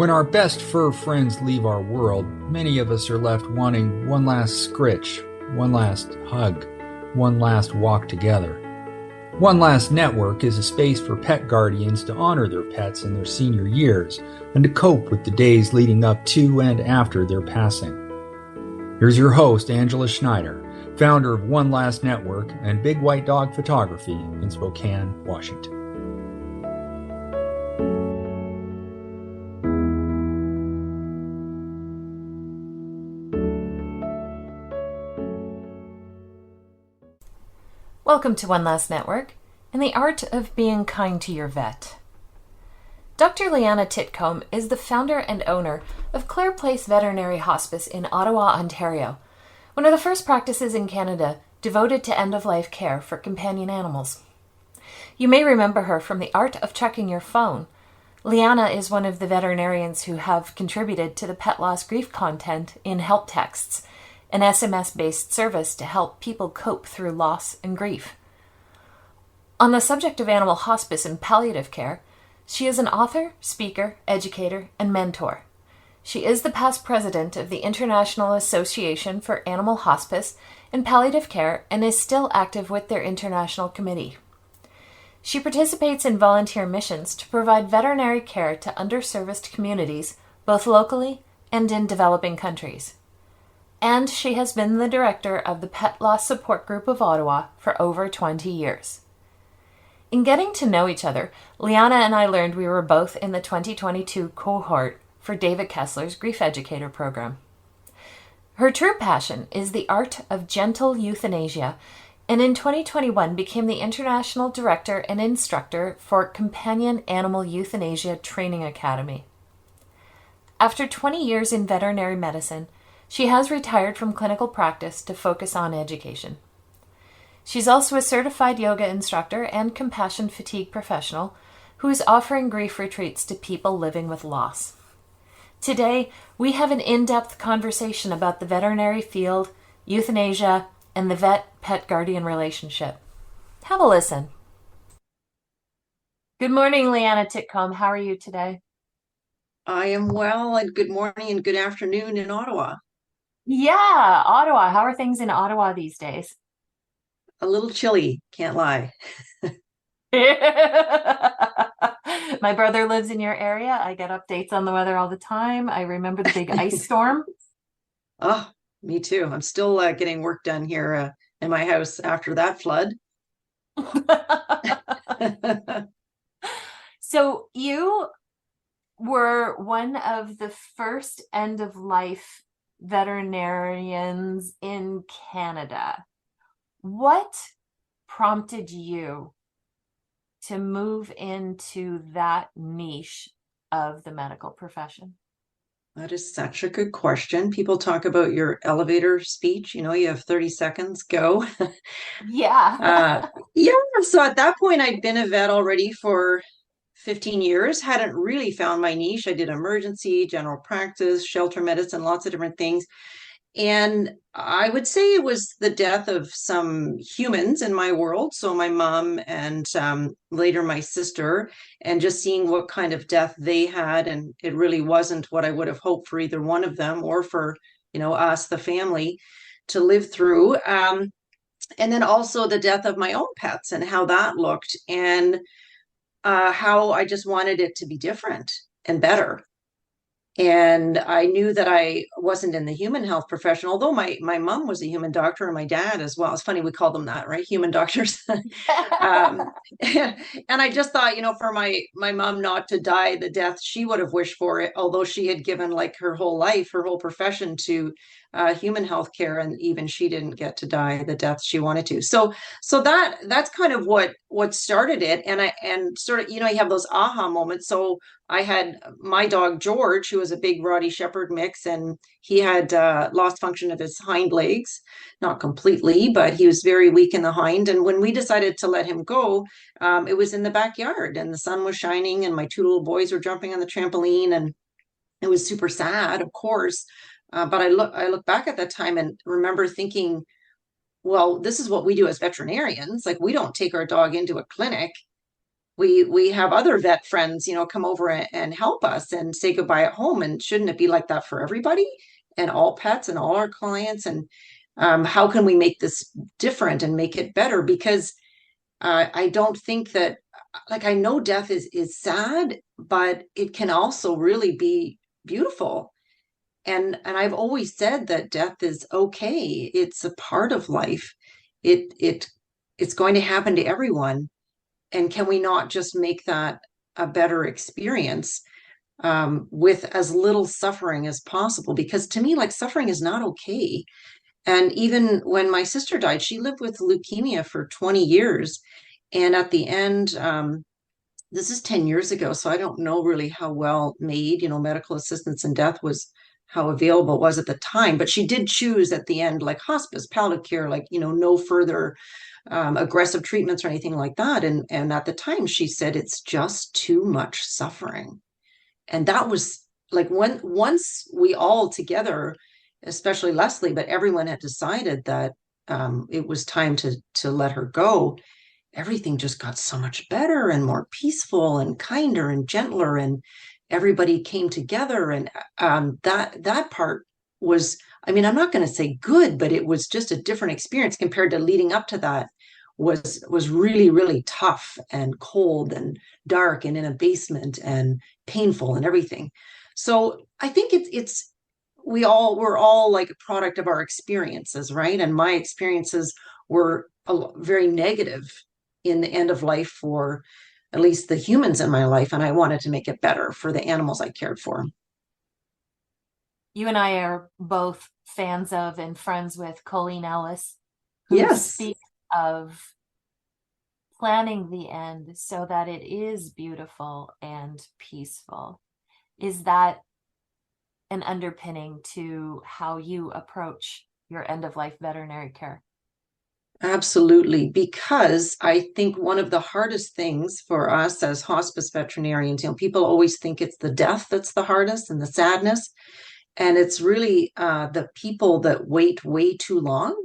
When our best fur friends leave our world, many of us are left wanting one last scritch, one last hug, one last walk together. One Last Network is a space for pet guardians to honor their pets in their senior years and to cope with the days leading up to and after their passing. Here's your host, Angela Schneider, founder of One Last Network and Big White Dog Photography in Spokane, Washington. Welcome to One Last Network and the art of being kind to your vet. Dr. Lianna Titcombe is the founder and owner of Claire Place Veterinary Hospice in Ottawa, Ontario, one of the first practices in Canada devoted to end-of-life care for companion animals. You may remember her from the art of checking your phone. Lianna is one of the veterinarians who have contributed to the pet loss grief content in Help Texts, an SMS-based service to help people cope through loss and grief. On the subject of animal hospice and palliative care, she is an author, speaker, educator, and mentor. She is the past president of the International Association for Animal Hospice and Palliative Care and is still active with their international committee. She participates in volunteer missions to provide veterinary care to underserviced communities, both locally and in developing countries. And she has been the director of the Pet Loss Support Group of Ottawa for over 20 years. In getting to know each other, Lianna and I learned we were both in the 2022 cohort for David Kessler's Grief Educator program. Her true passion is the art of gentle euthanasia, and in 2021 became the international director and instructor for Companion Animal Euthanasia Training Academy. After 20 years in veterinary medicine, she has retired from clinical practice to focus on education. She's also a certified yoga instructor and compassion fatigue professional who is offering grief retreats to people living with loss. Today, we have an in-depth conversation about the veterinary field, euthanasia, and the vet-pet guardian relationship. Have a listen. Good morning, Lianna Titcombe. How are you today? I am well, and good morning and good afternoon in Ottawa. Yeah, Ottawa. How are things in Ottawa these days? A little chilly, can't lie. My brother lives in your area. I get updates on the weather all the time. I remember the big ice storm. Oh, me too. I'm still getting work done here in my house after that flood. So you were one of the first end-of-life veterinarians in Canada. What prompted you to move into that niche of the medical profession? That is such a good question. People talk about your elevator speech. You have 30 seconds, go. Yeah. Yeah. So at that point, I'd been a vet already for 15 years, hadn't really found my niche. I did emergency, general practice, shelter medicine, lots of different things. And I would say it was the death of some humans in my world. So my mom and later my sister, and just seeing what kind of death they had. And it really wasn't what I would have hoped for either one of them or for, us, the family, to live through. And then also the death of my own pets and how that looked, and how I just wanted it to be different and better. And I knew that I wasn't in the human health profession, although my mom was a human doctor and my dad as well. It's funny, we call them that, right? Human doctors. And I just thought, for my mom not to die the death she would have wished for it, although she had given like her whole life, her whole profession to human health care, and even she didn't get to die the death she wanted to. So that's kind of what started it. And sort of, you have those aha moments. So I had my dog George, who was a big Rottie Shepherd mix, and he had lost function of his hind legs, not completely, but he was very weak in the hind. And when we decided to let him go, it was in the backyard, and the sun was shining, and my two little boys were jumping on the trampoline, and it was super sad, of course. But I look back at that time and remember thinking, well, this is what we do as veterinarians. Like, we don't take our dog into a clinic we have other vet friends, come over and help us and say goodbye at home. And shouldn't it be like that for everybody and all pets and all our clients? And how can we make this different and make it better? Because I don't think that, like, I know death is sad, but it can also really be beautiful. And I've always said that death is okay. It's a part of life. It's going to happen to everyone. And can we not just make that a better experience, with as little suffering as possible? Because to me, like, suffering is not okay. And even when my sister died, she lived with leukemia for 20 years. And at the end, this is 10 years ago, so I don't know really how well made, medical assistance in death was, how available it was at the time. But she did choose at the end, like hospice, palliative care, like, no further aggressive treatments or anything like that. And at the time, she said it's just too much suffering. And that was like, once we all together, especially Leslie, but everyone had decided that it was time to let her go, everything just got so much better and more peaceful and kinder and gentler, and everybody came together. And that part was, I mean, I'm not going to say good, but it was just a different experience compared to leading up to that. Was really, really tough and cold and dark and in a basement and painful and everything. So I think it's we're all like a product of our experiences, right? And my experiences were very negative in the end of life for at least the humans in my life, and I wanted to make it better for the animals I cared for. You and I are both fans of and friends with Colleen Ellis, who Yes, speaks of planning the end so that it is beautiful and peaceful. Is that an underpinning to how you approach your end of life veterinary care? absolutely. Because I think one of the hardest things for us as hospice veterinarians, people always think it's the death that's the hardest and the sadness. And it's really the people that wait way too long.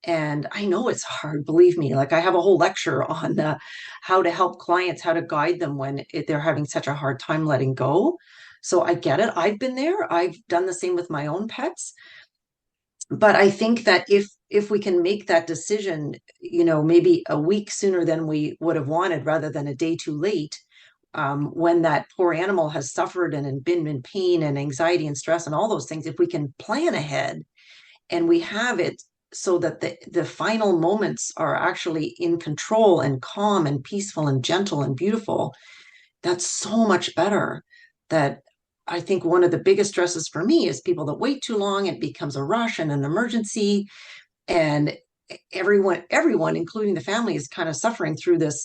And I know it's hard, believe me. Like, I have a whole lecture on how to help clients, how to guide them when they're having such a hard time letting go. So I get it. I've been there. I've done the same with my own pets. But I think that if we can make that decision, maybe a week sooner than we would have wanted, rather than a day too late, when that poor animal has suffered and been in pain and anxiety and stress and all those things, if we can plan ahead and we have it so that the final moments are actually in control and calm and peaceful and gentle and beautiful, that's so much better. That I think one of the biggest stresses for me is people that wait too long. It becomes a rush and an emergency, and everyone, including the family, is kind of suffering through this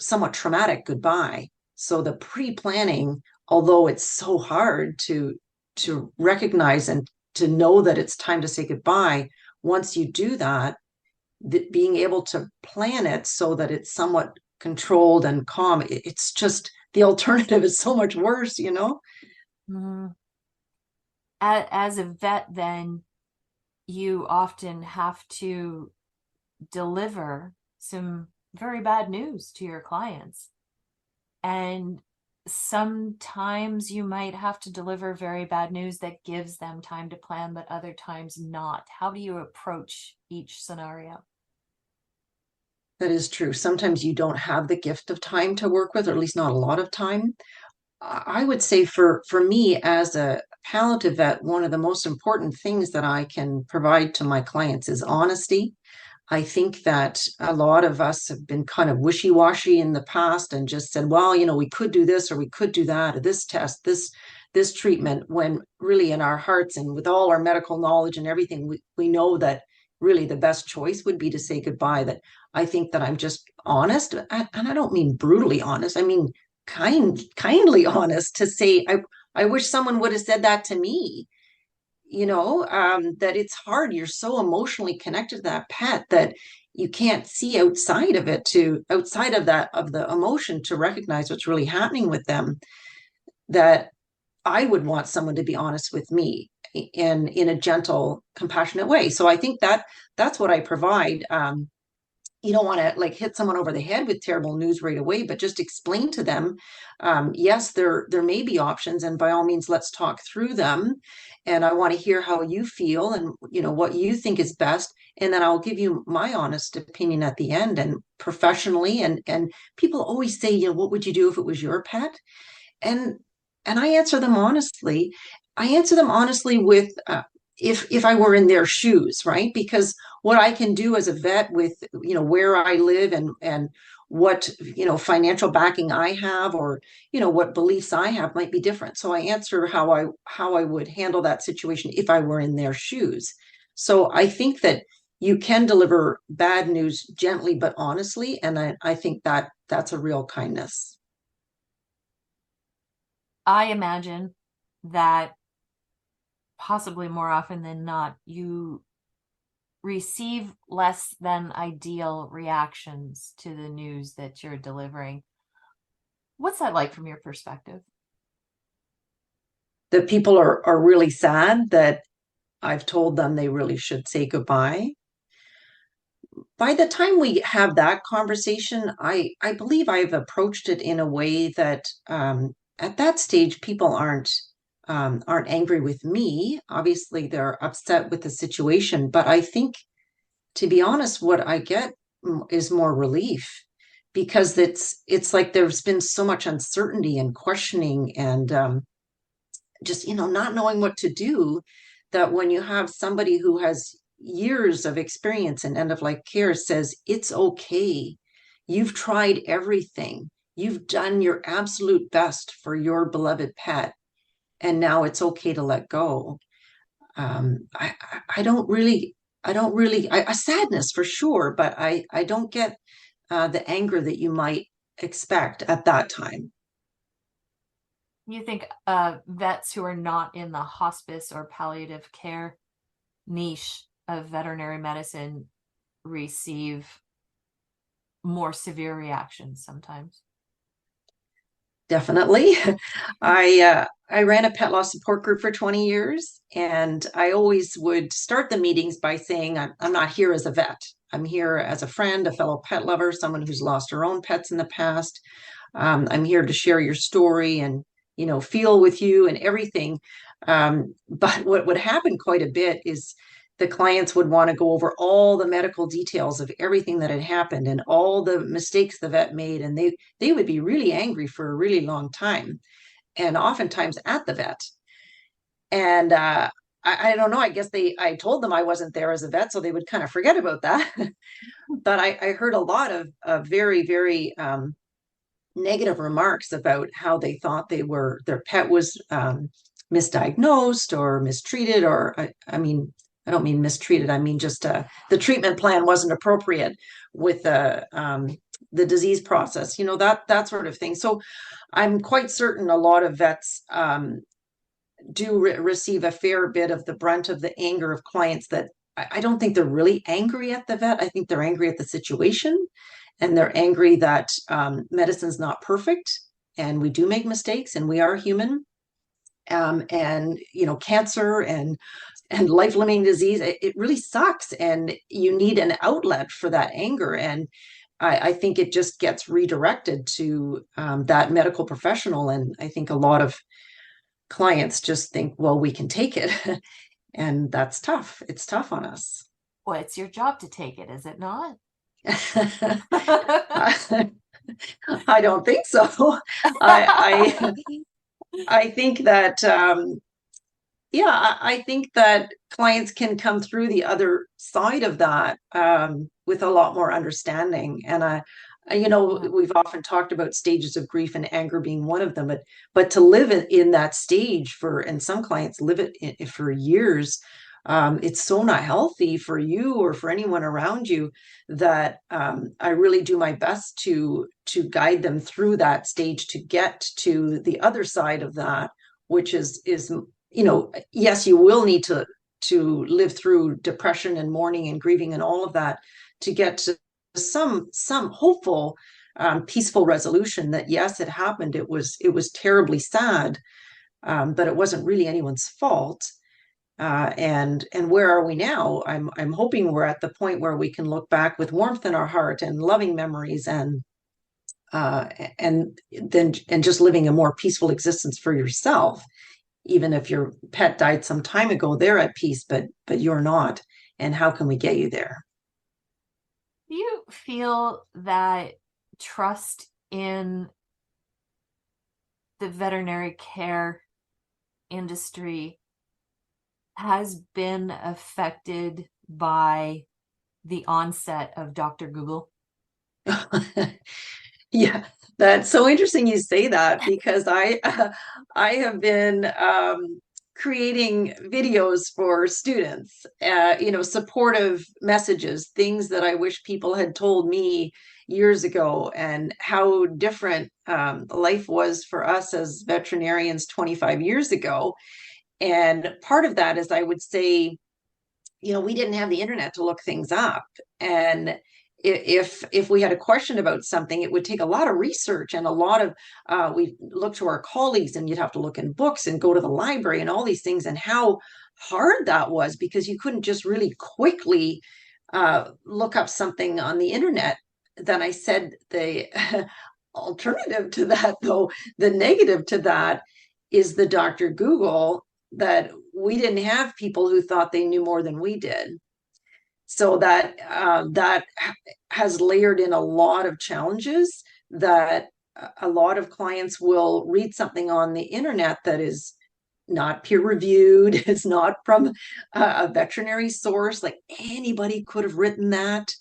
somewhat traumatic goodbye. So the pre-planning, although it's so hard to recognize and to know that it's time to say goodbye, once you do that, being able to plan it so that it's somewhat controlled and calm, it's just, the alternative is so much worse. Mhm. As a vet, then you often have to deliver some very bad news to your clients. And sometimes you might have to deliver very bad news that gives them time to plan, but other times not. How do you approach each scenario? That is true. Sometimes you don't have the gift of time to work with, or at least not a lot of time. I would say for me as a palliative vet, one of the most important things that I can provide to my clients is honesty. I think that a lot of us have been kind of wishy-washy in the past and just said, well, we could do this or we could do that, or this test, this treatment, when really in our hearts and with all our medical knowledge and everything, we know that really the best choice would be to say goodbye. That I think that I'm just honest, and I don't mean brutally honest. I mean kindly honest, to say I wish someone would have said that to me. That it's hard. You're so emotionally connected to that pet that you can't see outside of it, to outside of that, of the emotion, to recognize what's really happening with them. That I would want someone to be honest with me in a gentle, compassionate way. So I think that that's what I provide. you don't want to like hit someone over the head with terrible news right away, but just explain to them, yes, there may be options, and by all means, let's talk through them. And I want to hear how you feel and what you think is best. And then I'll give you my honest opinion at the end and professionally. And people always say, what would you do if it was your pet? And and I answer them honestly. I answer them honestly with if I were in their shoes, right? Because what I can do as a vet with where I live and what financial backing I have, or what beliefs I have might be different. So I answer how I would handle that situation if I were in their shoes. So I think that you can deliver bad news gently but honestly, and I think that that's a real kindness. I imagine that possibly more often than not, you receive less than ideal reactions to the news that you're delivering. What's that like from your perspective? That people are really sad that I've told them they really should say goodbye. By the time we have that conversation, I believe I've approached it in a way that at that stage people aren't angry with me. Obviously, they're upset with the situation, but I think, to be honest, what I get is more relief, because it's like there's been so much uncertainty and questioning and just not knowing what to do, that when you have somebody who has years of experience in end of life care says it's okay, you've tried everything, you've done your absolute best for your beloved pet, and now it's okay to let go. I don't really, a sadness for sure, but I don't get the anger that you might expect at that time. You think vets who are not in the hospice or palliative care niche of veterinary medicine receive more severe reactions sometimes? Definitely. I ran a pet loss support group for 20 years, and I always would start the meetings by saying, I'm not here as a vet. I'm here as a friend, a fellow pet lover, someone who's lost her own pets in the past. I'm here to share your story and, feel with you and everything. But what would happen quite a bit is the clients would want to go over all the medical details of everything that had happened and all the mistakes the vet made. And they would be really angry for a really long time, and oftentimes at the vet. And I don't know, I guess I told them I wasn't there as a vet, so they would kind of forget about that. But I heard a lot of very, very negative remarks about how they thought their pet was misdiagnosed or mistreated, or I mean, I don't mean mistreated. I mean just the treatment plan wasn't appropriate with the disease process, that sort of thing. So I'm quite certain a lot of vets do receive a fair bit of the brunt of the anger of clients that I don't think they're really angry at the vet. I think they're angry at the situation, and they're angry that medicine's not perfect, and we do make mistakes, and we are human. And cancer and life-limiting disease, it really sucks, and you need an outlet for that anger. And I think it just gets redirected to that medical professional. And I think a lot of clients just think, well, we can take it. And that's tough. It's tough on us. Well, it's your job to take it, is it not? I don't think so. I think that I think that clients can come through the other side of that with a lot more understanding. And we've often talked about stages of grief, and anger being one of them. But to live in that stage and some clients live it for years, it's so not healthy for you or for anyone around you, that I really do my best to guide them through that stage to get to the other side of that, which is yes, you will need to live through depression and mourning and grieving and all of that to get to some hopeful peaceful resolution, that yes, it happened, it was terribly sad, but it wasn't really anyone's fault. And where are we now? I'm hoping we're at the point where we can look back with warmth in our heart and loving memories, and just living a more peaceful existence for yourself. Even if your pet died some time ago, they're at peace, but you're not. And how can we get you there? Do you feel that trust in the veterinary care industry has been affected by the onset of Dr. Google? Yeah, that's so interesting you say that, because I have been creating videos for students, supportive messages, things that I wish people had told me years ago, and how different life was for us as veterinarians 25 years ago. And part of that is, I would say, we didn't have the internet to look things up. And if we had a question about something, it would take a lot of research and a lot of we look to our colleagues, and you'd have to look in books and go to the library and all these things, and how hard that was, because you couldn't just really quickly look up something on the internet. Then I said, the alternative to that, though, the negative to that, is the Dr. Google, that we didn't have people who thought they knew more than we did. So that has layered in a lot of challenges, that a lot of clients will read something on the internet that is not peer reviewed. It's not from a veterinary source. Like, anybody could have written that.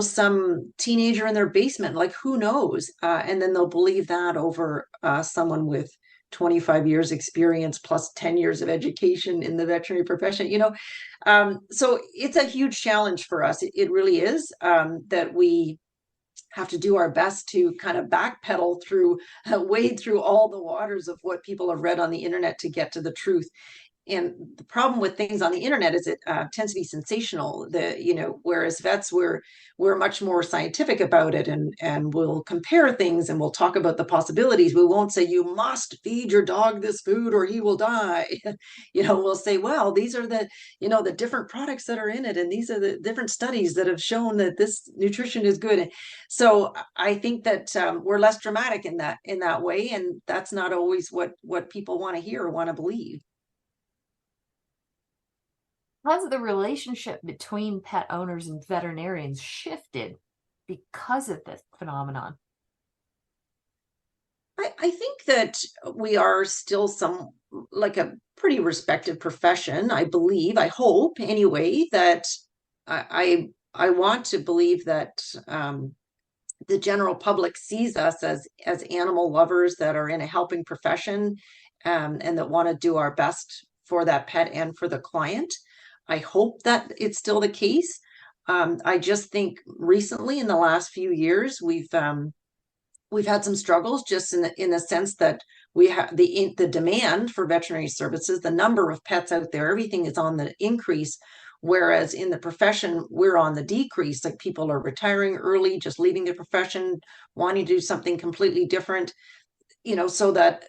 Some teenager in their basement, like, who knows? And then they'll believe that over someone with 25 years experience plus 10 years of education in the veterinary profession. So it's a huge challenge for us. It really is, that we have to do our best to kind of backpedal through, wade through all the waters of what people have read on the internet to get to the truth. And the problem with things on the internet is it tends to be sensational. Whereas vets, we're much more scientific about it, and we'll compare things, and we'll talk about the possibilities. We won't say you must feed your dog this food or he will die. We'll say, well, these are the different products that are in it, and these are the different studies that have shown that this nutrition is good. So I think that we're less dramatic in that way, and that's not always what people want to hear or want to believe. Has the relationship between pet owners and veterinarians shifted because of this phenomenon? I think that we are still like a pretty respected profession. I believe, I hope anyway, that I want to believe that the general public sees us as animal lovers that are in a helping profession, and that want to do our best for that pet and for the client. I hope that it's still the case. I just think recently, in the last few years, we've had some struggles, just in the sense that we have the demand for veterinary services, the number of pets out there, everything is on the increase. Whereas in the profession, we're on the decrease. Like, people are retiring early, just leaving the profession, wanting to do something completely different. So that's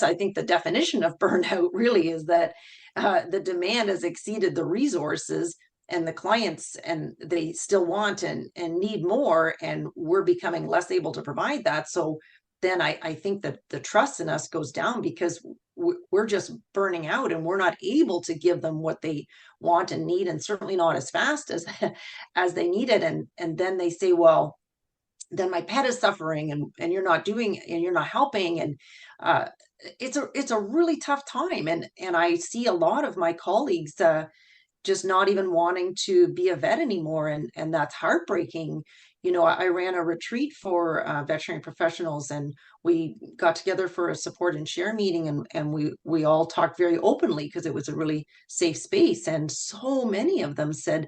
I think the definition of burnout really is that the demand has exceeded the resources, and the clients, and they still want and need more, and we're becoming less able to provide that. So then I think that the trust in us goes down, because we're just burning out, and we're not able to give them what they want and need, and certainly not as fast as they need it. And then they say, well, then my pet is suffering, and you're not doing, and you're not helping. And it's a really tough time. And I see a lot of my colleagues just not even wanting to be a vet anymore. And that's heartbreaking. I ran a retreat for veterinary professionals, and we got together for a support and share meeting, and we all talked very openly, because it was a really safe space. And so many of them said,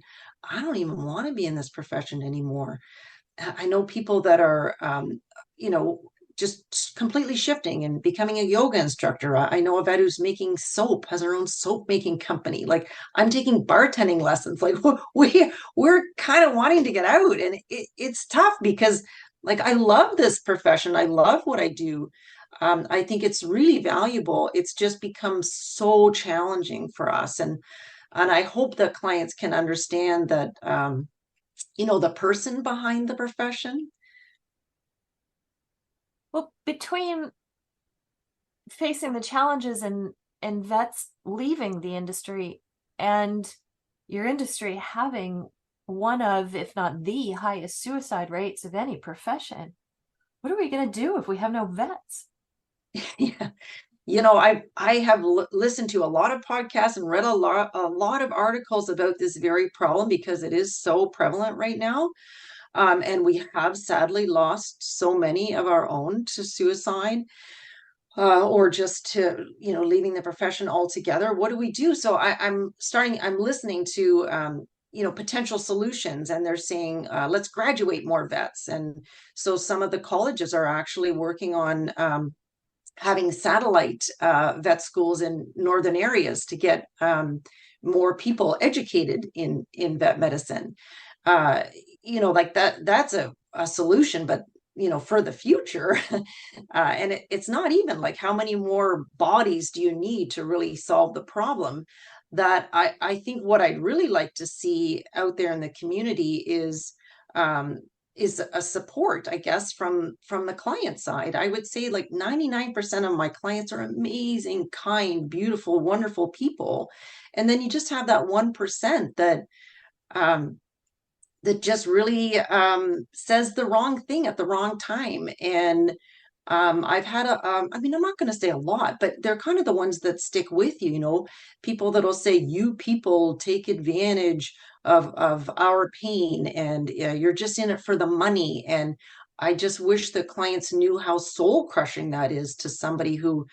I don't even want to be in this profession anymore. I know people that are, just completely shifting and becoming a yoga instructor. I know a vet who's making soap, has her own soap making company. Like, I'm taking bartending lessons. Like, we're kind of wanting to get out, and it's tough, because, like, I love this profession. I love what I do. I think it's really valuable. It's just become so challenging for us. And I hope that clients can understand that, the person behind the profession. Well, between facing the challenges and vets leaving the industry and your industry having one of, if not the highest suicide rates of any profession, what are we going to do if we have no vets? Yeah. I have listened to a lot of podcasts and read a lot of articles about this very problem because it is so prevalent right now. And we have sadly lost so many of our own to suicide, or just to, leaving the profession altogether. What do we do? So I'm listening to, potential solutions, and they're saying, let's graduate more vets. And so some of the colleges are actually working on, having satellite vet schools in northern areas to get more people educated in vet medicine. Like that's a solution, but for the future. And it's not even like, how many more bodies do you need to really solve the problem? That I think what I'd really like to see out there in the community is a support, I guess, from the client side. I would say like 99% of my clients are amazing, kind, beautiful, wonderful people. And then you just have that 1% um, that just really says the wrong thing at the wrong time. And I've had I mean, I'm not going to say a lot, but they're kind of the ones that stick with you, people that'll say, you people take advantage of our pain, and you're just in it for the money. And I just wish that clients knew how soul crushing that is to somebody who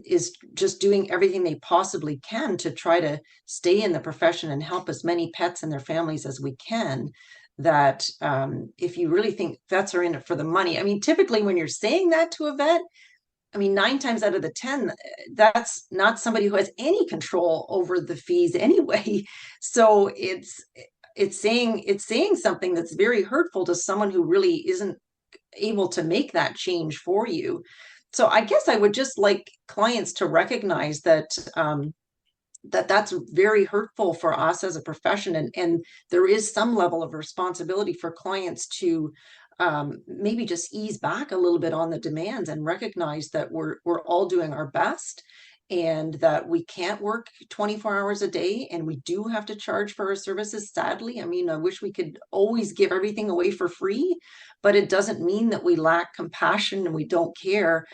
is just doing everything they possibly can to try to stay in the profession and help as many pets and their families as we can. That if you really think vets are in it for the money, I mean, typically when you're saying that to a vet, I mean, 9 times out of the 10, that's not somebody who has any control over the fees anyway. So it's saying something that's very hurtful to someone who really isn't able to make that change for you. So I guess I would just like clients to recognize that that's very hurtful for us as a profession, and there is some level of responsibility for clients to maybe just ease back a little bit on the demands and recognize that we're all doing our best, and that we can't work 24 hours a day, and we do have to charge for our services. Sadly, I mean, I wish we could always give everything away for free, but it doesn't mean that we lack compassion and we don't care,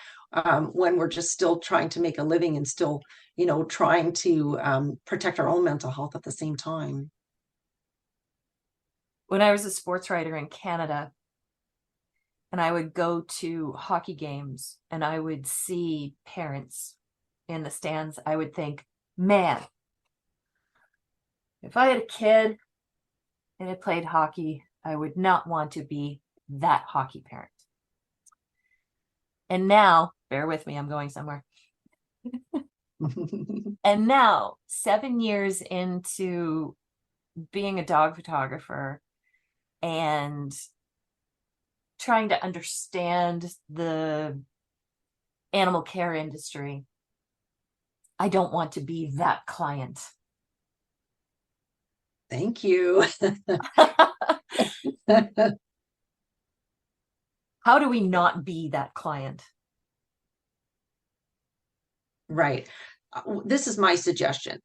when we're just still trying to make a living and still trying to protect our own mental health at the same time. When I was a sports writer in Canada, and I would go to hockey games and I would see parents in the stands, I would think, man, if I had a kid and it played hockey, I would not want to be that hockey parent. And now, bear with me, I'm going somewhere. And now, 7 years into being a dog photographer and trying to understand the animal care industry, I don't want to be that client. Thank you. How do we not be that client? Right. This is my suggestion.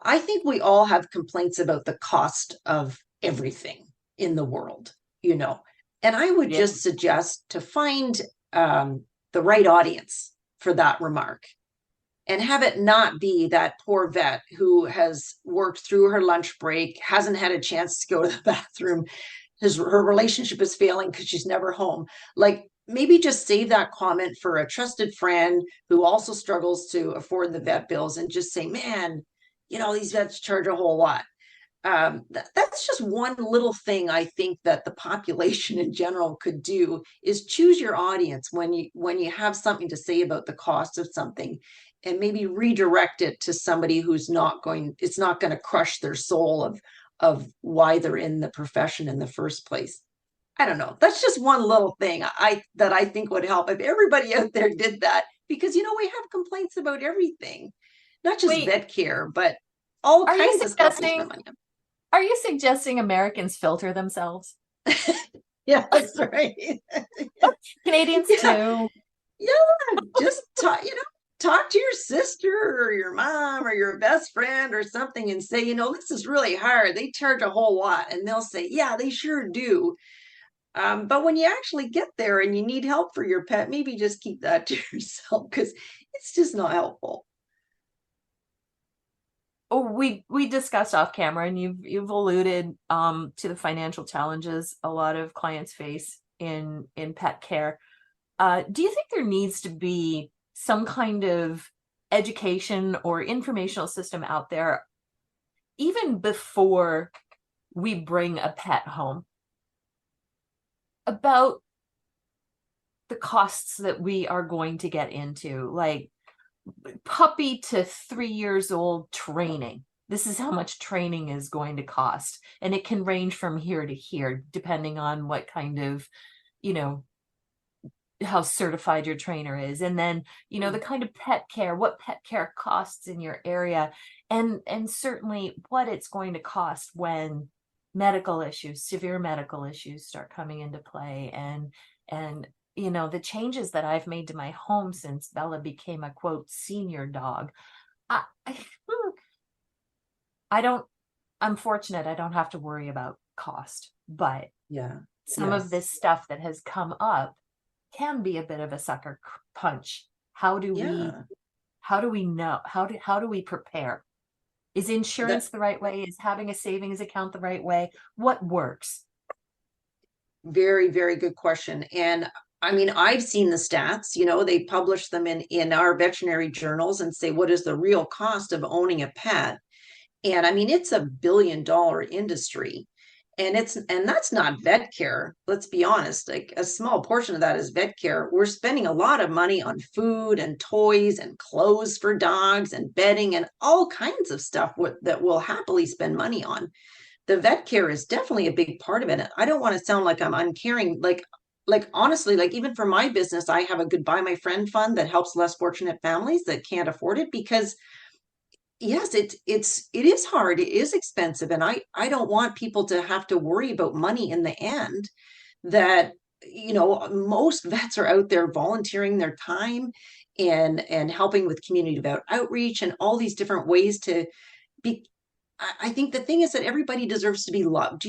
I think we all have complaints about the cost of everything in the world, and I would just suggest to find the right audience for that remark, and have it not be that poor vet who has worked through her lunch break, hasn't had a chance to go to the bathroom, her relationship is failing because she's never home. Like, maybe just save that comment for a trusted friend who also struggles to afford the vet bills, and just say, man, these vets charge a whole lot. That's just one little thing I think that the population in general could do, is choose your audience when you have something to say about the cost of something, and maybe redirect it to somebody who's it's not going to crush their soul of why they're in the profession in the first place. I don't know. That's just one little thing that I think would help if everybody out there did that, because we have complaints about everything, not just Wait, vet care, but all are you kinds of stuff we spend suggesting money are you suggesting Americans filter themselves? on. Yeah, that's right. Canadians Yeah, too. yeah. Just talk to your sister or your mom or your best friend or something and say, this is really hard. They charge a whole lot, and they'll say, yeah, they sure do. But when you actually get there and you need help for your pet, maybe just keep that to yourself, because it's just not helpful. Oh, we discussed off camera, and you've alluded to the financial challenges a lot of clients face in pet care. Do you think there needs to be some kind of education or informational system out there even before we bring a pet home about the costs that we are going to get into, like puppy to 3 years old training? This is how much training is going to cost, and it can range from here to here depending on what kind of, you know, how certified your trainer is, and then the kind of pet care, what pet care costs in your area, and certainly what it's going to cost when medical issues, severe medical issues, start coming into play. And the changes that I've made to my home since Bella became a quote senior dog, I I don't I'm fortunate I don't have to worry about cost, but Yeah. some of Yes. this stuff that has come up can be a bit of a sucker punch. How do we Yeah. how do we know? How do we prepare? Is That insurance the right way? Is having a savings account the right way? What works? very, very good question. And I mean, I've seen the stats, they publish them in our veterinary journals and say, what is the real cost of owning a pet? And I mean, it's $1 billion industry. And that's not vet care. Let's be honest. Like, a small portion of that is vet care. We're spending a lot of money on food and toys and clothes for dogs and bedding and all kinds of stuff that we'll happily spend money on. The vet care is definitely a big part of it. I don't want to sound like I'm uncaring. Like honestly, like even for my business, I have a Goodbye My Friend fund that helps less fortunate families that can't afford it, because yes, it is hard, it is expensive, and I don't want people to have to worry about money in the end. That most vets are out there volunteering their time and helping with community vet outreach and all these different ways to be. I think the thing is that everybody deserves to be loved.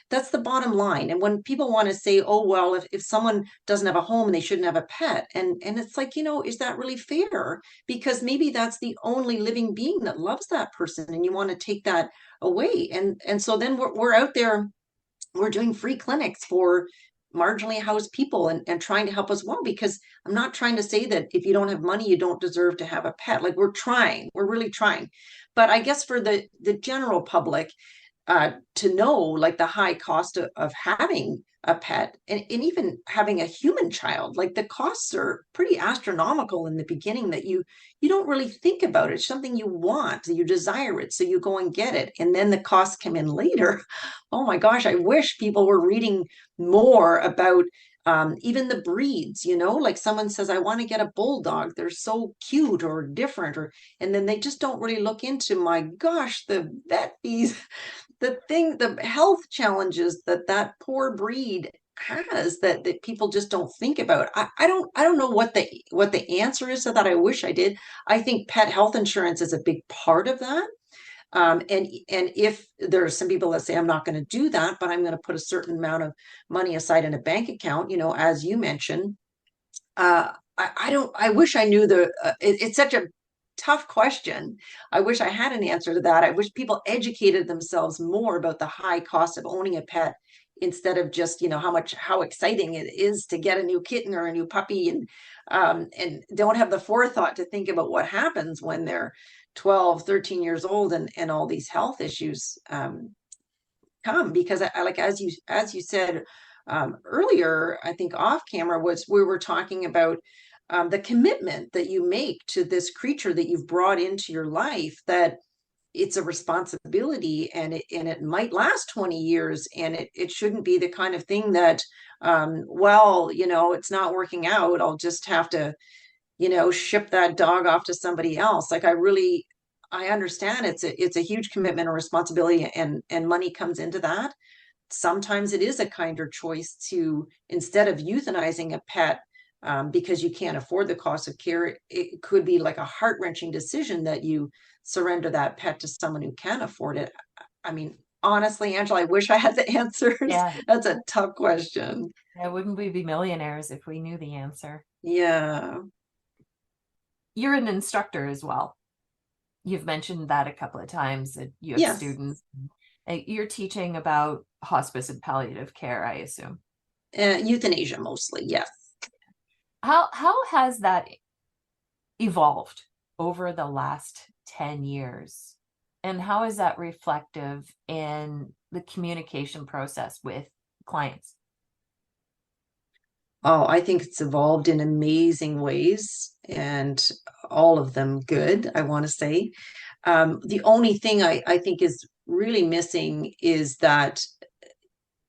That's the bottom line. And when people want to say, oh, well, if someone doesn't have a home and they shouldn't have a pet, and it's like, is that really fair? Because maybe that's the only living being that loves that person, and you want to take that away. And so then we're out there, we're doing free clinics for marginally housed people, and trying to help as well, because I'm not trying to say that if you don't have money you don't deserve to have a pet. Like, we're really trying. But I guess for the general public, to know like the high cost of having a pet, and even having a human child, like the costs are pretty astronomical in the beginning, that you don't really think about it. It's something you want, you desire it, so you go and get it, and then the costs come in later. Oh my gosh, I wish people were reading more about even the breeds. Like, someone says, I want to get a bulldog, they're so cute or different, and then they just don't really look into, my gosh, the vet fees, the health challenges that poor breed has, that people just don't think about. I don't know what the answer is to that. I wish I did. I think pet health insurance is a big part of that. And if there's some people that say, I'm not going to do that, but I'm going to put a certain amount of money aside in a bank account, as you mentioned. I wish I knew it's such a tough question. I wish I had an answer to that. I wish people educated themselves more about the high cost of owning a pet, instead of just, how exciting it is to get a new kitten or a new puppy, and don't have the forethought to think about what happens when they're 12, 13 years old, and all these health issues come. Because I like, as you said earlier, I think off camera, was we were talking about the commitment that you make to this creature that you've brought into your life, that it's a responsibility, and it might last 20 years, and it shouldn't be the kind of thing that, well, it's not working out, I'll just have to, ship that dog off to somebody else. Like, I understand it's a huge commitment and responsibility, and money comes into that. Sometimes it is a kinder choice to, instead of euthanizing a pet, because you can't afford the cost of care, it could be like a heart-wrenching decision that you surrender that pet to someone who can afford it. I mean, honestly, Angela, I wish I had the answers. Yeah. That's a tough question. Yeah, wouldn't we be millionaires if we knew the answer? Yeah. You're an instructor as well. You've mentioned that a couple of times, that you have Yes. students. You're teaching about hospice and palliative care, I assume. Euthanasia mostly, yes. How has that evolved over the last 10 years? And how is that reflective in the communication process with clients? Oh, I think it's evolved in amazing ways, and all of them good, I want to say. The only thing I think is really missing is that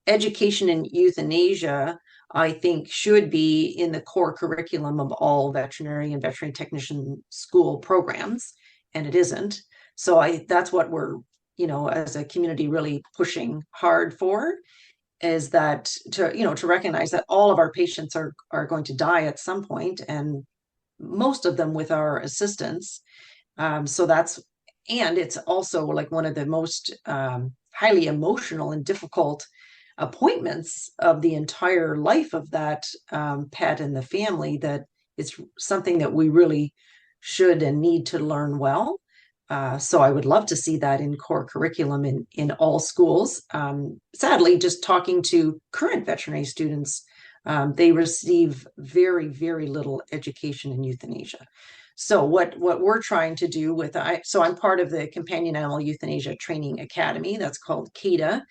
education in euthanasia, I think, should be in the core curriculum of all veterinary and veterinary technician school programs, and it isn't. So that's what we're, as a community, really pushing hard for, is that to recognize that all of our patients are going to die at some point, and most of them with our assistance. And it's also like one of the most highly emotional and difficult appointments of the entire life of that pet and the family, that it's something that we really should and need to learn well. So I would love to see that in core curriculum in all schools. Sadly, just talking to current veterinary students, they receive very, very little education in euthanasia. So what we're trying to do so I'm part of the Companion Animal Euthanasia Training Academy, that's called CADA.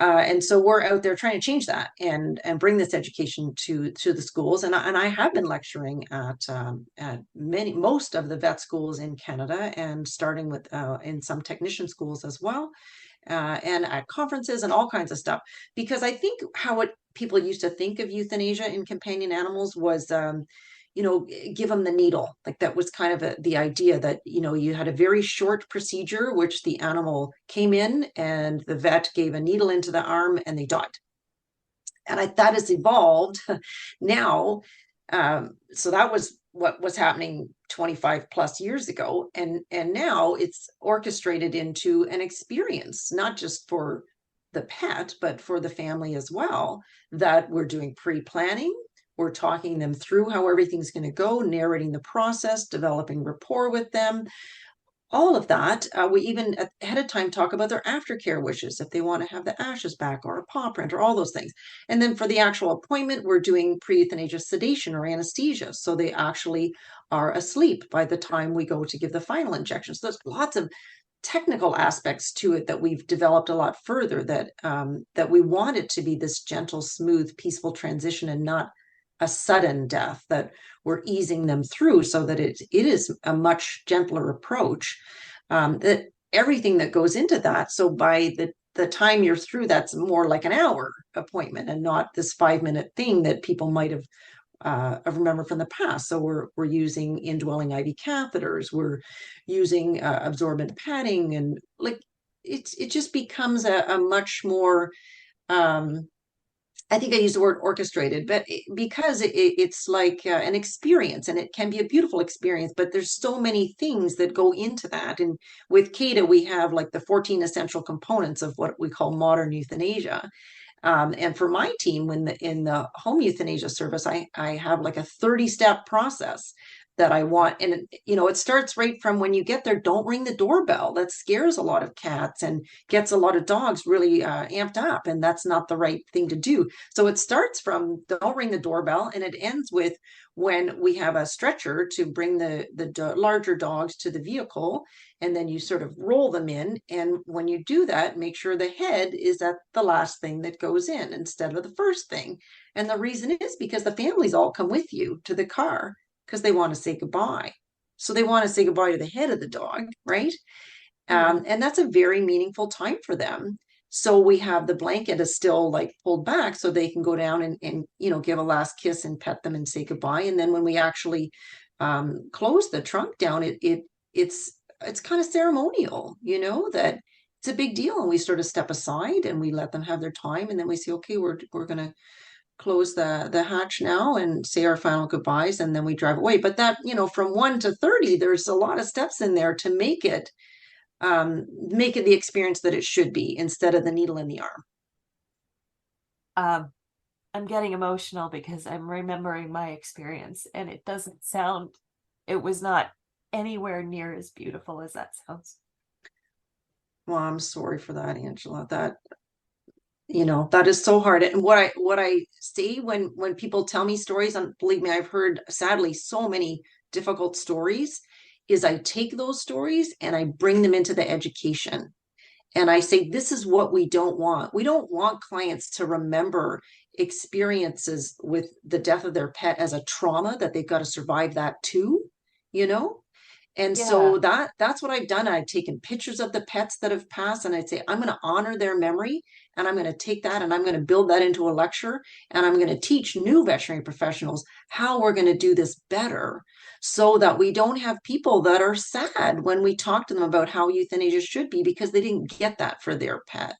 And so we're out there trying to change that and bring this education to the schools. And I have been lecturing at most of the vet schools in Canada, and starting with in some technician schools as well, and at conferences and all kinds of stuff. Because I think people used to think of euthanasia in companion animals was, give them the needle. Like, that was kind of the idea that, you had a very short procedure, which the animal came in and the vet gave a needle into the arm and they died. And that has evolved now. So that was what was happening 25 plus years ago. And now it's orchestrated into an experience, not just for the pet, but for the family as well, that we're doing pre-planning. We're talking them through how everything's going to go, narrating the process, developing rapport with them, all of that. We even ahead of time talk about their aftercare wishes, if they want to have the ashes back or a paw print or all those things. And then for the actual appointment, we're doing pre-euthanasia sedation or anesthesia, so they actually are asleep by the time we go to give the final injection. So there's lots of technical aspects to it that we've developed a lot further, that we want it to be this gentle, smooth, peaceful transition, and not a sudden death, that we're easing them through, so that it is a much gentler approach, that everything that goes into that. So by the time you're through, that's more like an hour appointment, and not this 5-minute thing that people might have remembered from the past. So we're using indwelling IV catheters, we're using absorbent padding, and like it just becomes a much more, I think I use the word orchestrated, but because it's like an experience, and it can be a beautiful experience, but there's so many things that go into that. And with CADA, we have like the 14 essential components of what we call modern euthanasia. And for my team, in the home euthanasia service, I have like a 30-step process that I want. And, it starts right from when you get there. Don't ring the doorbell. That scares a lot of cats and gets a lot of dogs really amped up. And that's not the right thing to do. So it starts from don't ring the doorbell, and it ends with when we have a stretcher to bring the larger dogs to the vehicle. And then you sort of roll them in. And when you do that, make sure the head is at the last thing that goes in instead of the first thing. And the reason is because the families all come with you to the car, because they want to say goodbye. So they want to say goodbye to the head of the dog, right? And that's a very meaningful time for them. So we have the blanket is still like pulled back so they can go down and give a last kiss and pet them and say goodbye. And then when we actually close the trunk down, it's kind of ceremonial, that it's a big deal. And we sort of step aside and we let them have their time. And then we say, okay, we're going to close the hatch now and say our final goodbyes. And then we drive away. But that, from 1 to 30, there's a lot of steps in there to make it the experience that it should be instead of the needle in the arm. I'm getting emotional because I'm remembering my experience, and it was not anywhere near as beautiful as that sounds. Well, I'm sorry for that, Angela. That is so hard. And what I say when people tell me stories, and believe me, I've heard sadly so many difficult stories, is I take those stories and I bring them into the education. And I say, this is what we don't want. We don't want clients to remember experiences with the death of their pet as a trauma that they've got to survive that too, And so that's what I've done. I've taken pictures of the pets that have passed, and I'd say, I'm going to honor their memory, and I'm going to take that and I'm going to build that into a lecture, and I'm going to teach new veterinary professionals how we're going to do this better so that we don't have people that are sad when we talk to them about how euthanasia should be because they didn't get that for their pet,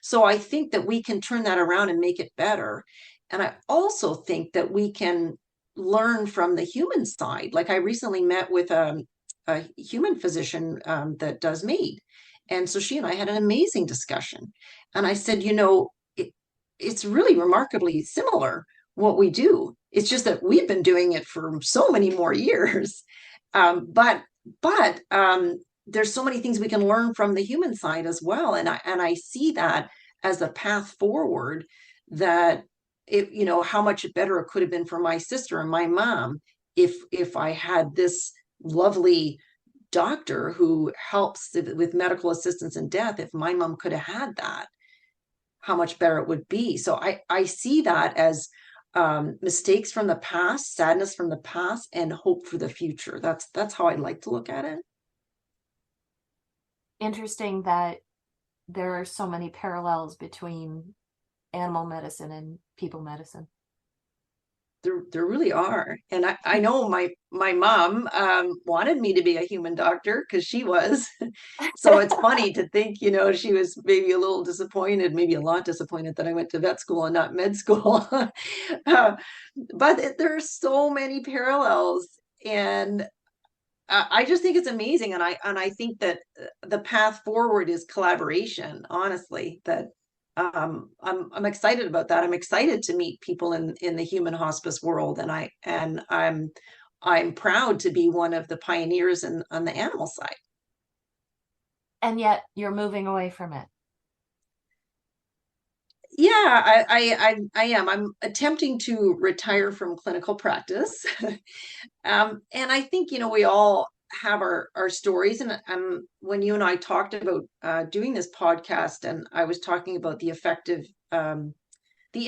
So I think that we can turn that around and make it better. And I also think that we can learn from the human side. Like I recently met with a human physician that does MAID. And so she and I had an amazing discussion. And I said, it's really remarkably similar what we do. It's just that we've been doing it for so many more years. But there's so many things we can learn from the human side as well. And I see that as a path forward, that how much better it could have been for my sister and my mom if I had this lovely doctor who helps with medical assistance in death. If my mom could have had that, how much better it would be. So I see that as mistakes from the past, sadness from the past, and hope for the future. That's how I'd like to look at it. Interesting that there are so many parallels between animal medicine and people medicine. There really are. And I know my mom wanted me to be a human doctor because she was. So it's funny to think, she was maybe a little disappointed, maybe a lot disappointed that I went to vet school and not med school. But there are so many parallels. And I just think it's amazing. And I think that the path forward is collaboration, honestly, that I'm excited about that. I'm excited to meet people in the human hospice world, and I'm proud to be one of the pioneers on the animal side. And yet you're moving away from it. Yeah, I am. I'm attempting to retire from clinical practice, and I think we all have our stories. And when you and I talked about doing this podcast, and I was talking about the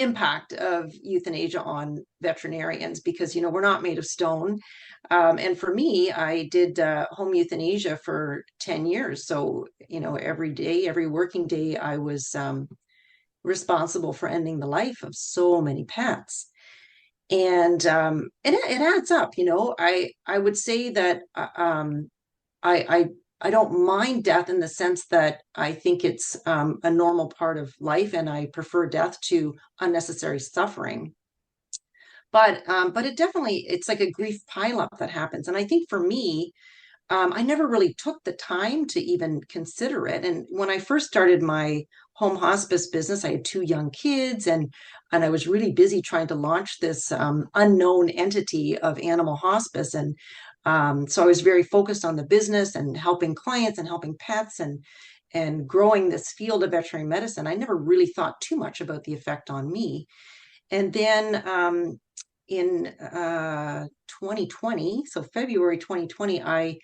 impact of euthanasia on veterinarians, because we're not made of stone. And for me, I did home euthanasia for 10 years. So every day, every working day, I was responsible for ending the life of so many pets. And it adds up. I would say that I don't mind death in the sense that I think it's a normal part of life, and I prefer death to unnecessary suffering. But it's like a grief pileup that happens. And I think for me, I never really took the time to even consider it. And when I first started my home hospice business, I had 2 young kids, and I was really busy trying to launch this unknown entity of animal hospice. And so I was very focused on the business and helping clients and helping pets and growing this field of veterinary medicine. I never really thought too much about the effect on me. And then in 2020, so February 2020, I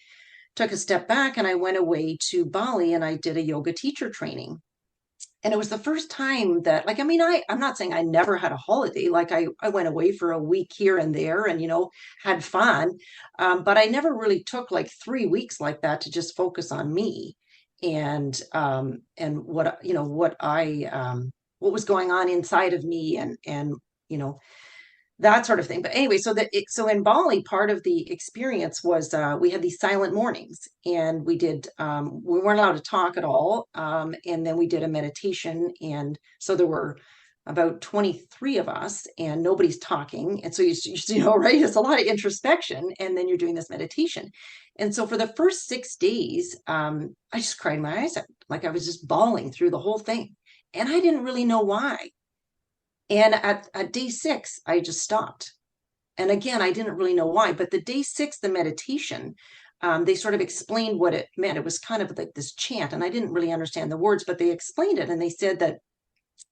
took a step back and I went away to Bali and I did a yoga teacher training. And it was the first time that, like, I mean, I'm not saying I never had a holiday. Like I went away for a week here and there and, had fun. But I never really took like 3 weeks like that to just focus on me and what was going on inside of me and, you know, that sort of thing. But anyway, so in Bali, part of the experience was we had these silent mornings, and we weren't allowed to talk at all, and then we did a meditation, and so there were about 23 of us, and nobody's talking, and so right, it's a lot of introspection, and then you're doing this meditation. And so for the first 6 days, I just cried my eyes out, like I was just bawling through the whole thing, and I didn't really know why. And at day 6, I just stopped. And again, I didn't really know why, but the day 6, the meditation, they sort of explained what it meant. It was kind of like this chant, and I didn't really understand the words, but they explained it. And they said that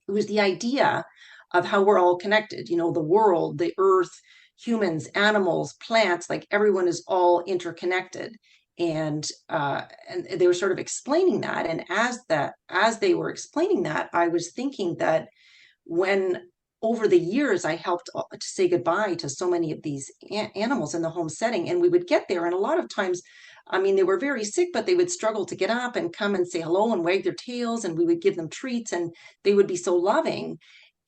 it was the idea of how we're all connected, the world, the earth, humans, animals, plants, like everyone is all interconnected. And they were sort of explaining that. And as they were explaining that, I was thinking that when over the years I helped to say goodbye to so many of these animals in the home setting, and we would get there, and a lot of times, I mean, they were very sick, but they would struggle to get up and come and say hello and wag their tails, and we would give them treats, and they would be so loving.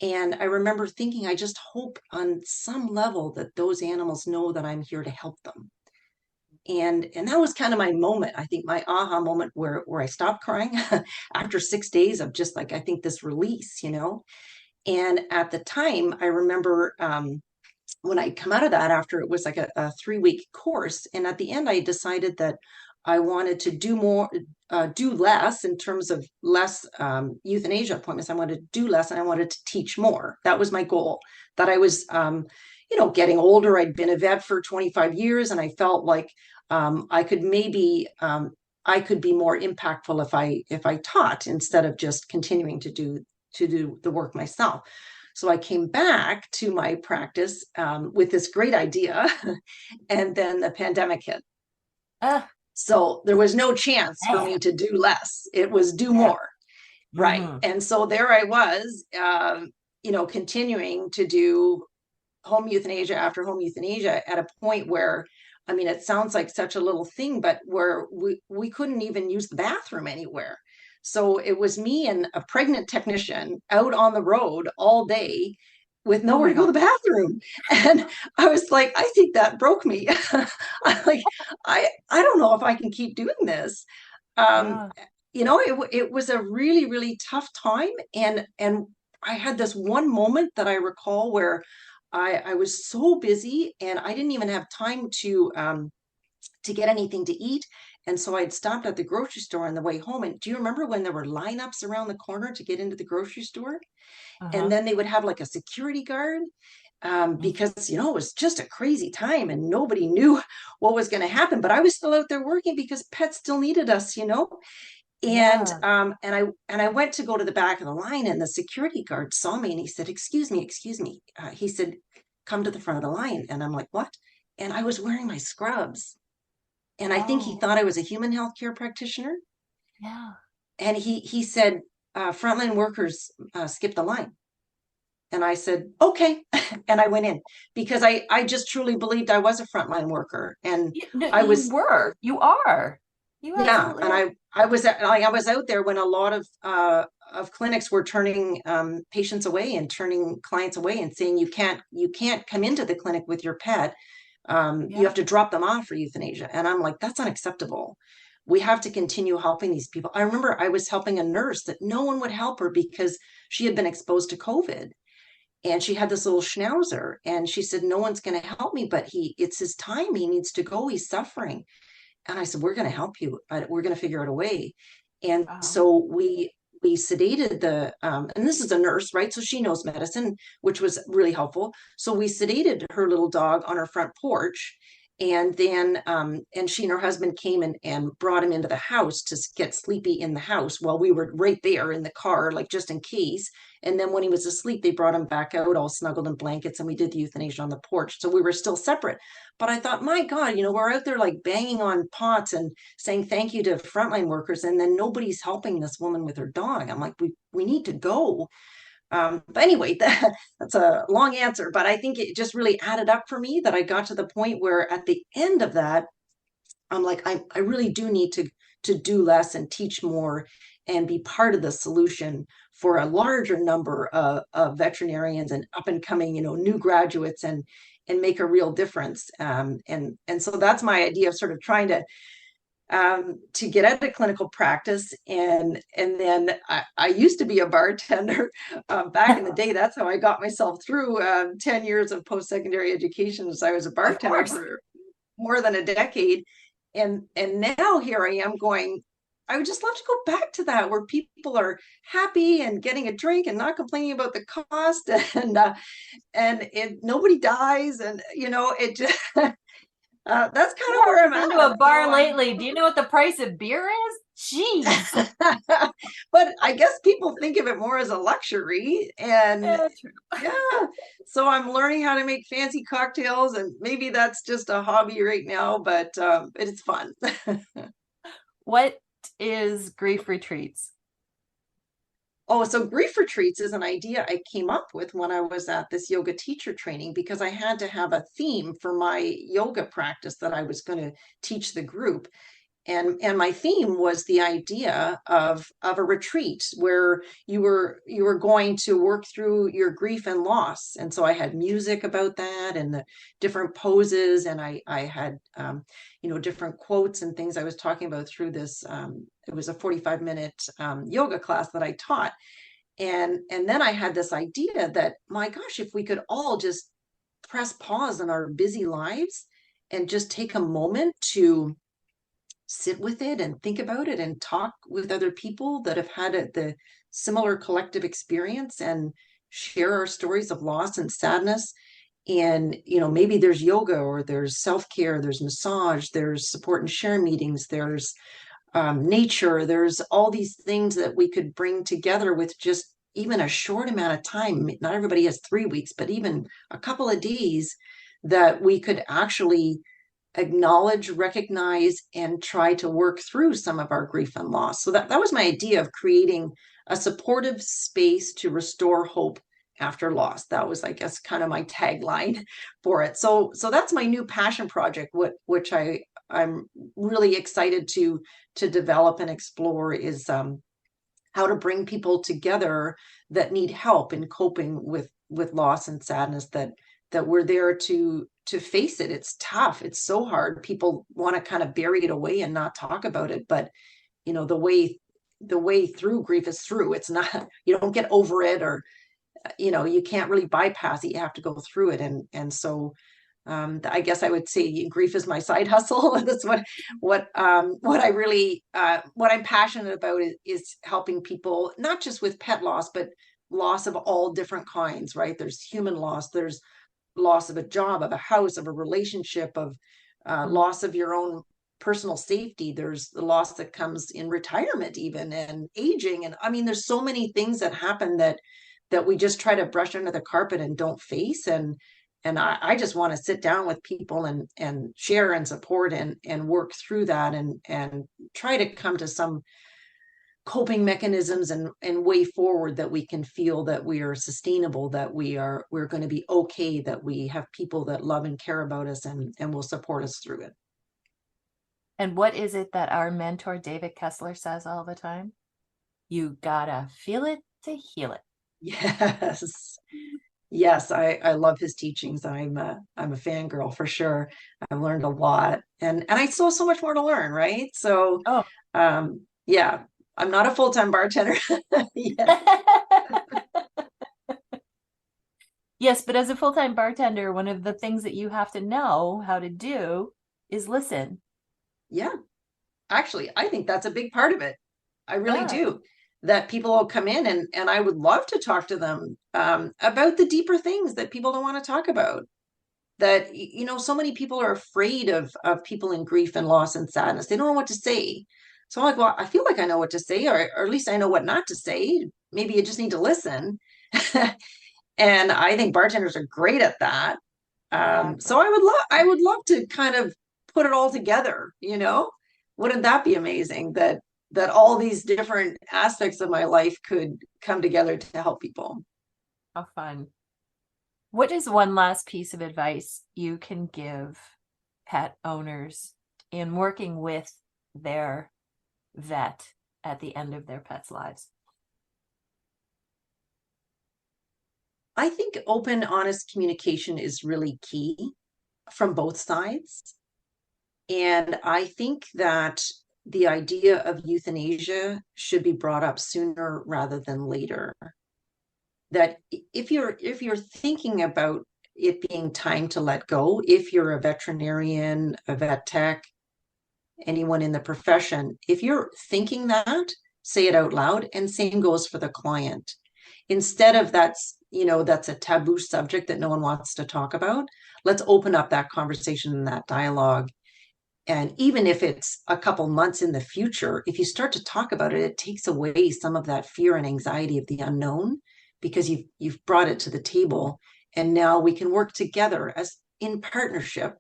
And I remember thinking, I just hope on some level that those animals know that I'm here to help them. And that was kind of my moment, I think, my aha moment where I stopped crying after 6 days of just like, I think, this release. And at the time, I remember when I come out of that, after it was like a 3-week course, and at the end, I decided that I wanted to do less in terms of less euthanasia appointments. I wanted to do less, and I wanted to teach more. That was my goal. That I was, getting older. I'd been a vet for 25 years, and I felt like I could maybe I could be more impactful if I taught instead of just continuing to do the work myself. So I came back to my practice with this great idea, and then the pandemic hit. So there was no chance for me to do less. It was do more. Right. Mm-hmm. And so there I was, continuing to do home euthanasia after home euthanasia at a point where, I mean, it sounds like such a little thing, but where we couldn't even use the bathroom anywhere. So it was me and a pregnant technician out on the road all day with nowhere to go to the bathroom. And I was like, I think that broke me. I don't know if I can keep doing this. It was a really, really tough time. And I had this one moment that I recall where I was so busy and I didn't even have time to get anything to eat. And so I'd stopped at the grocery store on the way home. And do you remember when there were lineups around the corner to get into the grocery store? And then they would have like a security guard because, it was just a crazy time and nobody knew what was going to happen. But I was still out there working because pets still needed us, And I went to go to the back of the line, and the security guard saw me and he said, excuse me. He said, come to the front of the line. And I'm like, what? And I was wearing my scrubs. And I think he thought I was a human healthcare practitioner. Yeah. And he said, frontline workers skip the line. And I said, okay. And I went in because I just truly believed I was a frontline worker. And you are. You yeah. And I was out there when a lot of clinics were turning patients away and turning clients away and saying, you can't come into the clinic with your pet. You have to drop them off for euthanasia. And I'm like, that's unacceptable. We have to continue helping these people. I remember I was helping a nurse that no one would help her because she had been exposed to COVID. And she had this little schnauzer. And she said, no one's going to help me, but it's his time. He needs to go. He's suffering. And I said, we're going to help you. We're going to figure out a way. And so we sedated and this is a nurse, right? So she knows medicine, which was really helpful. So we sedated her little dog on her front porch. And then and she and her husband came and brought him into the house to get sleepy in the house while we were right there in the car, like just in case. And then when he was asleep, they brought him back out all snuggled in blankets, and we did the euthanasia on the porch. So we were still separate. But I thought, my God, we're out there like banging on pots and saying thank you to frontline workers, and then nobody's helping this woman with her dog. I'm like, we need to go. But anyway, that's a long answer, but I think it just really added up for me that I got to the point where at the end of that, I'm like, I really do need to do less and teach more and be part of the solution for a larger number of veterinarians and up and coming, new graduates, and make a real difference. And so that's my idea of sort of trying to get out of clinical practice. And then I used to be a bartender back in the day. That's how I got myself through 10 years of post-secondary education. So I was a bartender for more than a decade. And now here I am going, I would just love to go back to that, where people are happy and getting a drink and not complaining about the cost, and nobody dies, and it just that's kind of where I'm at. Been to a bar lately. Do you know what the price of beer is? Jeez. But I guess people think of it more as a luxury, and yeah. So I'm learning how to make fancy cocktails, and maybe that's just a hobby right now, but it's fun. What is grief retreats? Oh, so grief retreats is an idea I came up with when I was at this yoga teacher training, because I had to have a theme for my yoga practice that I was going to teach the group. And my theme was the idea of a retreat where you were going to work through your grief and loss. And so I had music about that and the different poses, and I had different quotes and things I was talking about through this. It was a 45-minute yoga class that I taught. And then I had this idea that, my gosh, if we could all just press pause in our busy lives and just take a moment to sit with it and think about it and talk with other people that have had the similar collective experience and share our stories of loss and sadness. And maybe there's yoga, or there's self-care, there's massage, there's support and share meetings, there's nature, there's all these things that we could bring together with just even a short amount of time. Not everybody has 3 weeks, but even a couple of days that we could actually acknowledge, recognize, and try to work through some of our grief and loss. So that was my idea of creating a supportive space to restore hope after loss. That was, I guess, kind of my tagline for it. So that's my new passion project, which I'm really excited to develop and explore, is how to bring people together that need help in coping with loss and sadness, that we're there to face it. It's tough. It's so hard. People want to kind of bury it away and not talk about it. But, the way through grief is through. It's not, you don't get over it, or, you can't really bypass it. You have to go through it. And so I guess I would say grief is my side hustle. That's what I really, what I'm passionate about is helping people, not just with pet loss, but loss of all different kinds, right? There's human loss, there's loss of a job, of a house, of a relationship, of loss of your own personal safety. There's the loss that comes in retirement even, and aging. And I mean, there's so many things that happen that we just try to brush under the carpet and don't face. And I just want to sit down with people and share and support and work through that, and try to come to some coping mechanisms and way forward that we can feel that we are sustainable, that we're going to be okay, that we have people that love and care about us and will support us through it. And what is it that our mentor David Kessler says all the time? You gotta feel it to heal it. Yes, I love his teachings. I'm a fangirl for sure. I've learned a lot, and I still have so much more to learn, right? So yeah, I'm not a full-time bartender yet. Yes, but as a full-time bartender, one of the things that you have to know how to do is listen. Yeah, actually, I think that's a big part of it. I really do. That people will come in and I would love to talk to them about the deeper things that people don't want to talk about. that, so many people are afraid of people in grief and loss and sadness. They don't know what to say. So I'm like, well, I feel like I know what to say, or at least I know what not to say. Maybe you just need to listen. And I think bartenders are great at that. So I would love to kind of put it all together, Wouldn't that be amazing that all these different aspects of my life could come together to help people? How fun. What is one last piece of advice you can give pet owners in working with their vet at the end of their pet's lives? I think open, honest communication is really key from both sides. And I think that the idea of euthanasia should be brought up sooner rather than later. That if you're thinking about it being time to let go, if you're a veterinarian, a vet tech, anyone in the profession, if you're thinking that, say it out loud, and same goes for the client. Instead of that's a taboo subject that no one wants to talk about, let's open up that conversation and that dialogue. And even if it's a couple months in the future, if you start to talk about it, it takes away some of that fear and anxiety of the unknown, because you've brought it to the table, and now we can work together as in partnership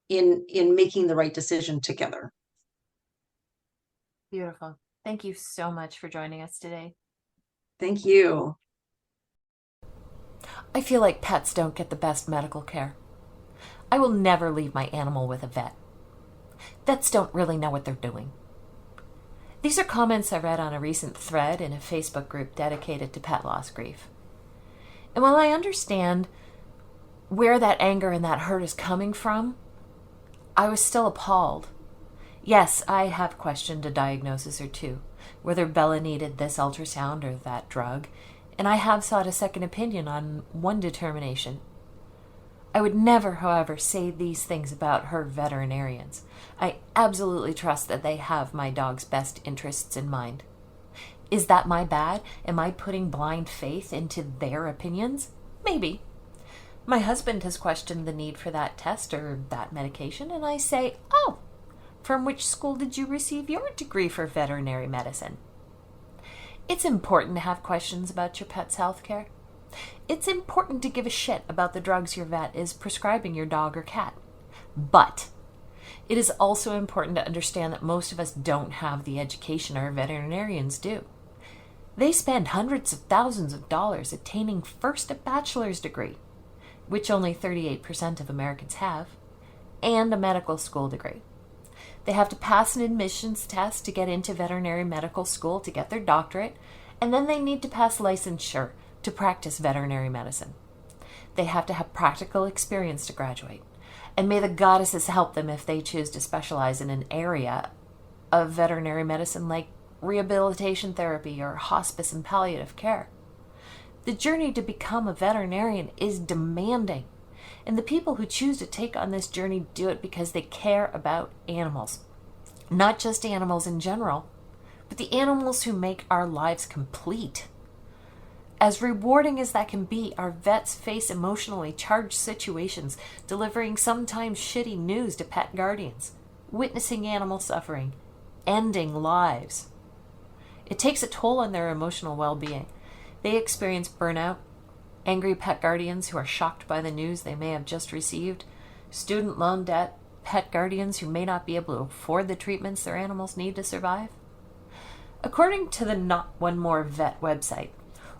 in making the right decision together. Beautiful. Thank you so much for joining us today. Thank you. I feel like pets don't get the best medical care. I will never leave my animal with a vet. Vets don't really know what they're doing. These are comments I read on a recent thread in a Facebook group dedicated to pet loss grief. And while I understand where that anger and that hurt is coming from, I was still appalled. Yes, I have questioned a diagnosis or two, whether Bella needed this ultrasound or that drug, and I have sought a second opinion on one determination. I would never, however, say these things about her veterinarians. I absolutely trust that they have my dog's best interests in mind. Is that my bad? Am I putting blind faith into their opinions? Maybe. My husband has questioned the need for that test or that medication, and I say, oh, from which school did you receive your degree for veterinary medicine? It's important to have questions about your pet's health care. It's important to give a shit about the drugs your vet is prescribing your dog or cat. But it is also important to understand that most of us don't have the education our veterinarians do. They spend hundreds of thousands of dollars attaining first a bachelor's degree, which only 38% of Americans have, and a medical school degree. They have to pass an admissions test to get into veterinary medical school to get their doctorate, and then they need to pass licensure to practice veterinary medicine. They have to have practical experience to graduate, and may the goddesses help them if they choose to specialize in an area of veterinary medicine like rehabilitation therapy or hospice and palliative care. The journey to become a veterinarian is demanding, and the people who choose to take on this journey do it because they care about animals. Not just animals in general, but the animals who make our lives complete. As rewarding as that can be, our vets face emotionally charged situations, delivering sometimes shitty news to pet guardians, witnessing animal suffering, ending lives. It takes a toll on their emotional well-being. They experience burnout, angry pet guardians who are shocked by the news they may have just received, student loan debt, pet guardians who may not be able to afford the treatments their animals need to survive. According to the Not One More Vet website,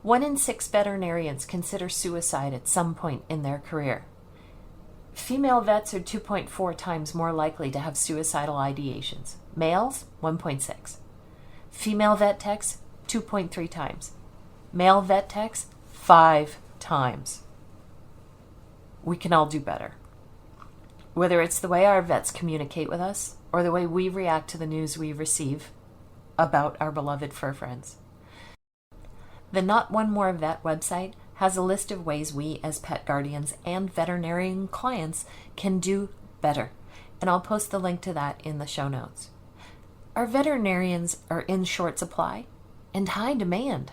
1 in 6 veterinarians consider suicide at some point in their career. Female vets are 2.4 times more likely to have suicidal ideations. Males, 1.6. Female vet techs, 2.3 times. Male vet techs, 5 times. We can all do better. Whether it's the way our vets communicate with us or the way we react to the news we receive about our beloved fur friends. The Not One More Vet website has a list of ways we as pet guardians and veterinarian clients can do better, and I'll post the link to that in the show notes. Our veterinarians are in short supply and high demand.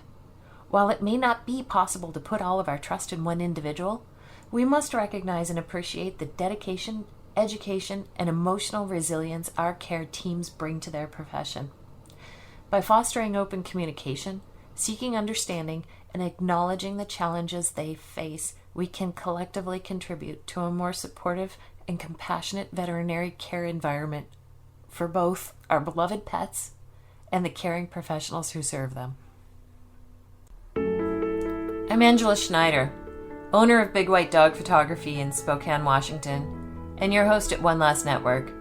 While it may not be possible to put all of our trust in one individual, We must recognize and appreciate the dedication, education, and emotional resilience our care teams bring to their profession. By fostering open communication, seeking understanding, and acknowledging the challenges they face, we can collectively contribute to a more supportive and compassionate veterinary care environment for both our beloved pets and the caring professionals who serve them. I'm Angela Schneider, owner of Big White Dog Photography in Spokane, Washington, and your host at One Last Network,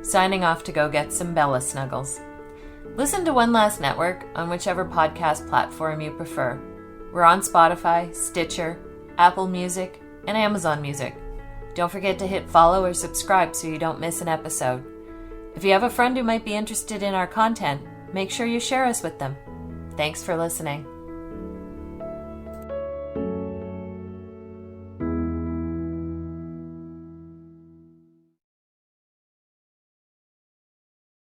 signing off to go get some Bella snuggles. Listen to One Last Network on whichever podcast platform you prefer. We're on Spotify, Stitcher, Apple Music, and Amazon Music. Don't forget to hit follow or subscribe so you don't miss an episode. If you have a friend who might be interested in our content, make sure you share us with them. Thanks for listening.